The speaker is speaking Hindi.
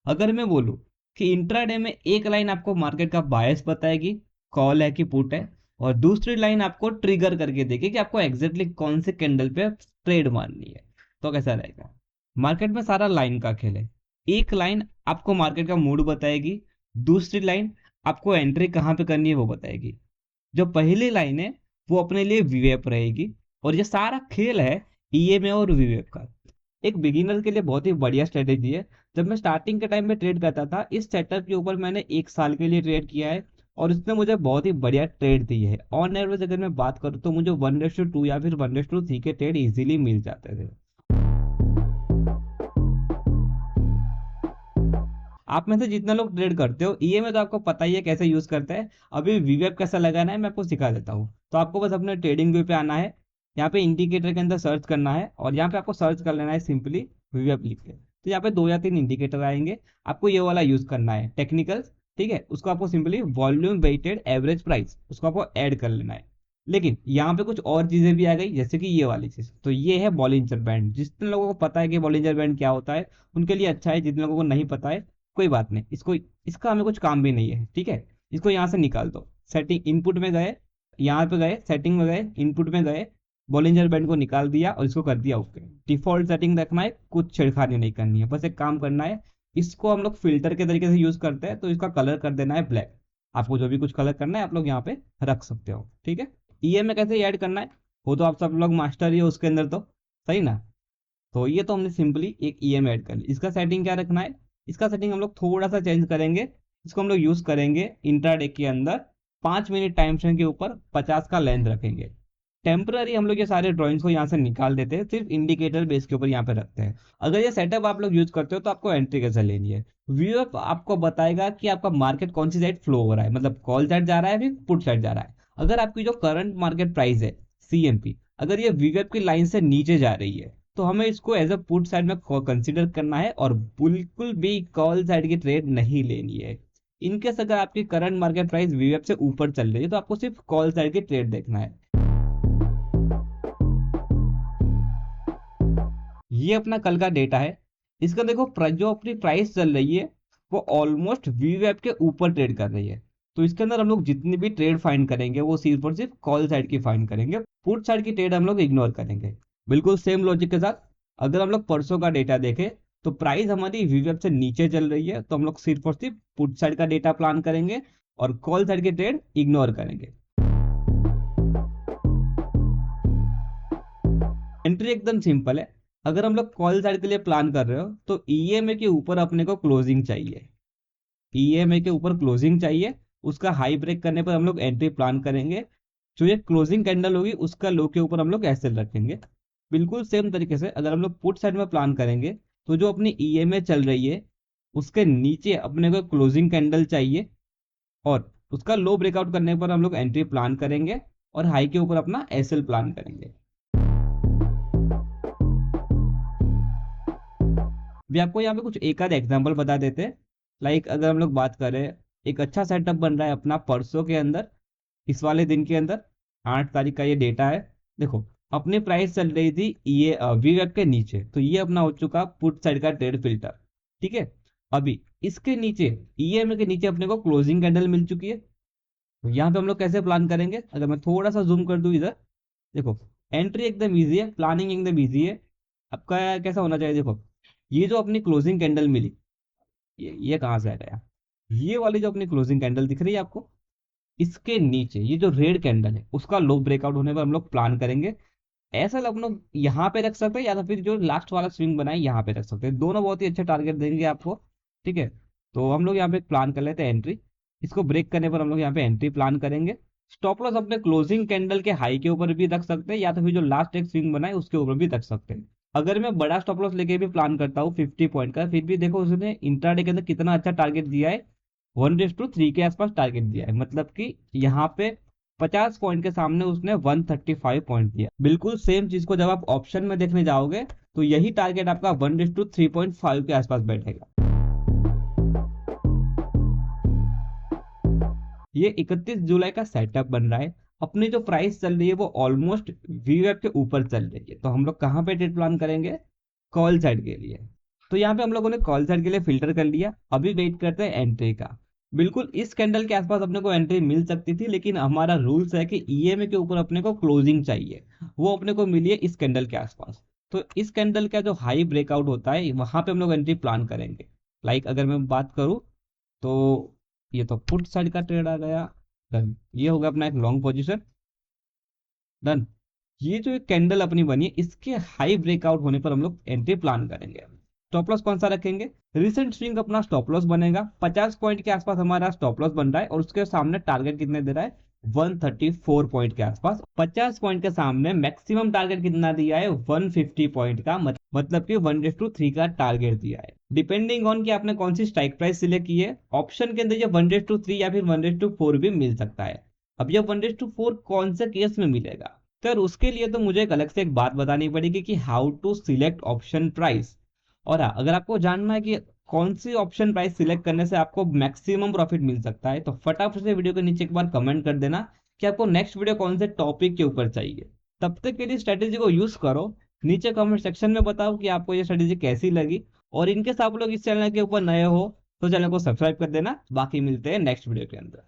अगर मैं बोलूँ कि इंट्राडे में एक लाइन आपको मार्केट का बायस बताएगी, कॉल है कि पुट है, और दूसरी लाइन आपको ट्रिगर करके देगी कि आपको एग्जैक्टली कौन से कैंडल पे ट्रेड मारनी है, तो कैसा रहेगा। मार्केट में सारा लाइन का खेल है। एक लाइन आपको मार्केट का मूड बताएगी, दूसरी लाइन आपको एंट्री कहाँ पे करनी है वो बताएगी। जो पहली लाइन है वो अपने लिए वीवेप रहेगी, और ये सारा खेल है ईएमए और वीवेप का। एक बिगिनर के लिए बहुत ही बढ़िया स्ट्रेटेजी है। जब मैं स्टार्टिंग के टाइम में ट्रेड करता था, इस सेटअप के ऊपर मैंने 1 साल के लिए ट्रेड किया है, और इसने मुझे बहुत ही बढ़िया ट्रेड दी है। ऑन एवरेज अगर मैं बात करूँ तो मुझे 1:2 या फिर 1:3 के ट्रेड इजीली मिल जाते थे। आप में से जितने लोग ट्रेड करते हो ईएमए तो आपको पता ही है कैसे यूज करते हैं। अभी वीवेप कैसा लगाना है मैं आपको सिखा देता हूँ। तो आपको बस अपने ट्रेडिंग व्यू पे आना है, यहाँ पे इंडिकेटर के अंदर सर्च करना है, और यहाँ पे आपको सर्च कर लेना है सिंपली वीवेप लिख के। तो यहाँ पे 2 या 3 इंडिकेटर आएंगे, आपको ये वाला यूज करना है टेक्निकल। ठीक है, उसको आपको simply volume weighted average price उसको आपको ऐड कर लेना है। लेकिन यहाँ पे कुछ और चीजें भी आ गई, जैसे कि ये वाली चीज। तो ये है बॉलिंजर बैंड। जितने लोगों को पता है कि बॉलिंजर बैंड क्या होता है उनके लिए अच्छा है, जितने लोगों को नहीं पता है कोई बात नहीं, इसको इसका हमें कुछ काम भी नहीं है। ठीक है, इसको यहाँ से निकाल दो। सेटिंग इनपुट में गए, यहाँ पे गए, सेटिंग में गए, इनपुट में गए, बॉलिंजर बैंड को निकाल दिया और इसको कर दिया ओके। डिफॉल्ट सेटिंग रखना है, कुछ छेड़खानी नहीं करनी है, बस एक काम करना है। इसको हम लोग फिल्टर के तरीके से यूज करते हैं, तो इसका कलर कर देना है ब्लैक। आपको जो भी कुछ कलर करना है आप लोग यहाँ पे रख सकते हो। ठीक है, ईएमए कैसे ऐड करना है वो तो आप सब लोग मास्टर ही हो उसके अंदर, तो सही ना। तो ये तो हमने सिंपली एक ईएम ऐड कर ली। इसका सेटिंग क्या रखना है, इसका सेटिंग हम लोग थोड़ा सा चेंज करेंगे। इसको हम लोग यूज करेंगे इंट्राडे के अंदर 5 मिनट टाइम फ्रेम के ऊपर 50 का लेंथ रखेंगे। टेम्पररी हम लोग ये सारे ड्राइंग्स को यहाँ से निकाल देते हैं, सिर्फ इंडिकेटर बेस के ऊपर यहाँ पे रखते हैं। अगर ये सेटअप आप लोग यूज करते हो तो आपको एंट्री कैसे लेनी है। व्यू आपको बताएगा कि आपका मार्केट कौन सी साइड फ्लो हो रहा है, मतलब कॉल साइड जा रहा है फिर पुट साइड जा रहा है। अगर आपकी जो करंट मार्केट प्राइस है सीएमपी, अगर ये वीवेप की लाइन से नीचे जा रही है तो हमें इसको एज अ पुट साइड में कंसीडर करना है, और बिल्कुल भी कॉल साइड की ट्रेड नहीं लेनी है। इनकेस अगर आपकी करंट मार्केट प्राइस वीवेप से ऊपर चल रही है तो आपको सिर्फ कॉल साइड की ट्रेड देखना है। ये अपना कल का डेटा है। इसका देखो जो अपनी प्राइस चल रही है वो ऑलमोस्ट वीवेप के ऊपर ट्रेड कर रही है। तो इसके अंदर हम लोग जितनी भी ट्रेड फाइंड करेंगे वो सिर्फ और सिर्फ कॉल साइड की फाइंड करेंगे, पुट साइड की ट्रेड हम लोग इग्नोर करेंगे। बिल्कुल सेम लॉजिक के साथ अगर हम लोग परसों का डेटा देखें तो प्राइस हमारी वीवेप से नीचे चल रही है, तो हम लोग सिर्फ और सिर्फ पुट साइड का डेटा प्लान करेंगे और कॉल साइड की ट्रेड इग्नोर करेंगे। एंट्री एकदम सिंपल है। अगर हम लोग कॉल साइड के लिए प्लान कर रहे हो तो ईएमए के ऊपर अपने को क्लोजिंग चाहिए, ईएमए के ऊपर क्लोजिंग चाहिए। उसका हाई ब्रेक करने पर हम लोग एंट्री प्लान करेंगे। जो ये क्लोजिंग कैंडल होगी उसका लो के ऊपर हम लोग एसएल रखेंगे। बिल्कुल सेम तरीके से अगर हम लोग पुट साइड में प्लान करेंगे तो जो अपनी ईएमए चल रही है उसके नीचे अपने को क्लोजिंग कैंडल चाहिए, और उसका लो ब्रेकआउट करने पर हम लोग एंट्री प्लान करेंगे और हाई के ऊपर अपना एसएल प्लान करेंगे। भी आपको यहाँ पे कुछ एक आध एग्जांपल बता देते हैं। लाइक अगर हम लोग बात करें, एक अच्छा सेटअप बन रहा है अपना परसों के अंदर, इस वाले दिन के अंदर 8 तारीख का ये डेटा है। देखो अपनी प्राइस चल रही थी ये वीवेप के नीचे, तो ये अपना हो चुका पुट साइड का ट्रेड फिल्टर। ठीक है, अभी इसके नीचे ईएमए के नीचे अपने को क्लोजिंग कैंडल मिल चुकी है। तो यहाँ पे हम लोग कैसे प्लान करेंगे, अगर मैं थोड़ा सा जूम कर दूं इधर, देखो एंट्री एकदम ईजी है, प्लानिंग एकदम ईजी है। आपका कैसा होना चाहिए, देखो ये जो अपनी क्लोजिंग कैंडल मिली, ये कहाँ से आ गया, ये वाली जो अपनी क्लोजिंग कैंडल दिख रही है आपको, इसके नीचे ये जो रेड कैंडल है उसका लो ब्रेकआउट होने पर हम लोग प्लान करेंगे। ऐसा हम लोग यहाँ पे रख सकते हैं, या तो फिर जो लास्ट वाला स्विंग बनाए यहाँ पे रख सकते हैं, दोनों बहुत ही अच्छे टारगेट देंगे आपको। ठीक है, तो हम लोग यहाँ पे प्लान कर लेते हैं एंट्री। इसको ब्रेक करने पर हम लोग यहाँ पे एंट्री प्लान करेंगे। स्टॉप लॉस अपने क्लोजिंग कैंडल के हाई के ऊपर भी रख सकते हैं, या तो फिर जो लास्ट एक स्विंग बनाए उसके ऊपर भी रख सकते हैं। अगर मैं बड़ा स्टॉप लॉस लेके भी प्लान करता हूँ 50 पॉइंट का, फिर भी देखो उसने इंट्राडे के अंदर कितना अच्छा टारगेट दिया है, 1:3 के आसपास टारगेट दिया है। मतलब कि यहाँ पे 50 पॉइंट के सामने उसने 135 पॉइंट दिया। बिल्कुल सेम चीज को जब आप ऑप्शन में देखने जाओगे तो यही टारगेट आपका 1:3.5 के आसपास बैठेगा। ये 31 जुलाई का सेटअप बन रहा है। अपनी जो प्राइस चल रही है वो ऑलमोस्ट वीवेप के ऊपर चल रही है, तो हम लोग कहाँ पे ट्रेड प्लान करेंगे, कॉल साइड के लिए। तो यहाँ पे हम लोगों ने कॉल साइड के लिए फिल्टर कर लिया। अभी वेट करते हैं एंट्री का। बिल्कुल इस कैंडल के आसपास अपने को एंट्री मिल सकती थी, लेकिन हमारा रूल्स है कि ईएमए के ऊपर अपने को क्लोजिंग चाहिए, वो अपने को मिली है इस कैंडल के आसपास। तो इस कैंडल का जो हाई ब्रेकआउट होता है वहां पे हम लोग एंट्री प्लान करेंगे। लाइक अगर मैं बात करूं तो ये तो पुट साइड का ट्रेड आ गया। डन, ये होगा अपना एक लॉन्ग पोजीशन। डन। ये जो एक कैंडल अपनी बनी है इसके हाई ब्रेकआउट होने पर हम लोग एंट्री प्लान करेंगे। स्टॉप लॉस कौन सा रखेंगे? रिसेंट स्विंग अपना स्टॉप लॉस बनेगा। 50 पॉइंट के आसपास हमारा स्टॉप लॉस बन रहा है और उसके सामने टारगेट कितने दे रहा है? 134 पॉइंट के आसपास। 50 पॉइंट के सामने मैक्सिमम टारगेट कितना दिया है? 150 पॉइंट का, मतलब कि 1:3 का टारगेट दिया है। डिपेंडिंग ऑन कि आपने कौन सी स्ट्राइक प्राइस सिलेक्ट की है, ऑप्शन के अंदर ये 1:3 या फिर 1:4 भी मिल सकता है। अब ये 1:4 कौन से केस में मिलेगा? तो यार उसके लिए तो मुझे एक अलग से एक बात बतानी पड़ेगी कि how to select option price. और हाँ, अगर आपको जानना है कि कौन सी ऑप्शन प्राइस सिलेक्ट करने से आपको मैक्सिमम प्रॉफिट मिल सकता है, तो फटाफट से वीडियो के नीचे एक बार कमेंट कर देना कि आपको नेक्स्ट वीडियो कौन से टॉपिक के ऊपर चाहिए। तब तक के लिए स्ट्रेटेजी को यूज करो। नीचे कमेंट सेक्शन में बताओ कि आपको ये स्ट्रेटेजी कैसी लगी। और इनकेस आप लोग इस चैनल के ऊपर नए हो तो चैनल को सब्सक्राइब कर देना। बाकी मिलते हैं नेक्स्ट वीडियो के अंदर।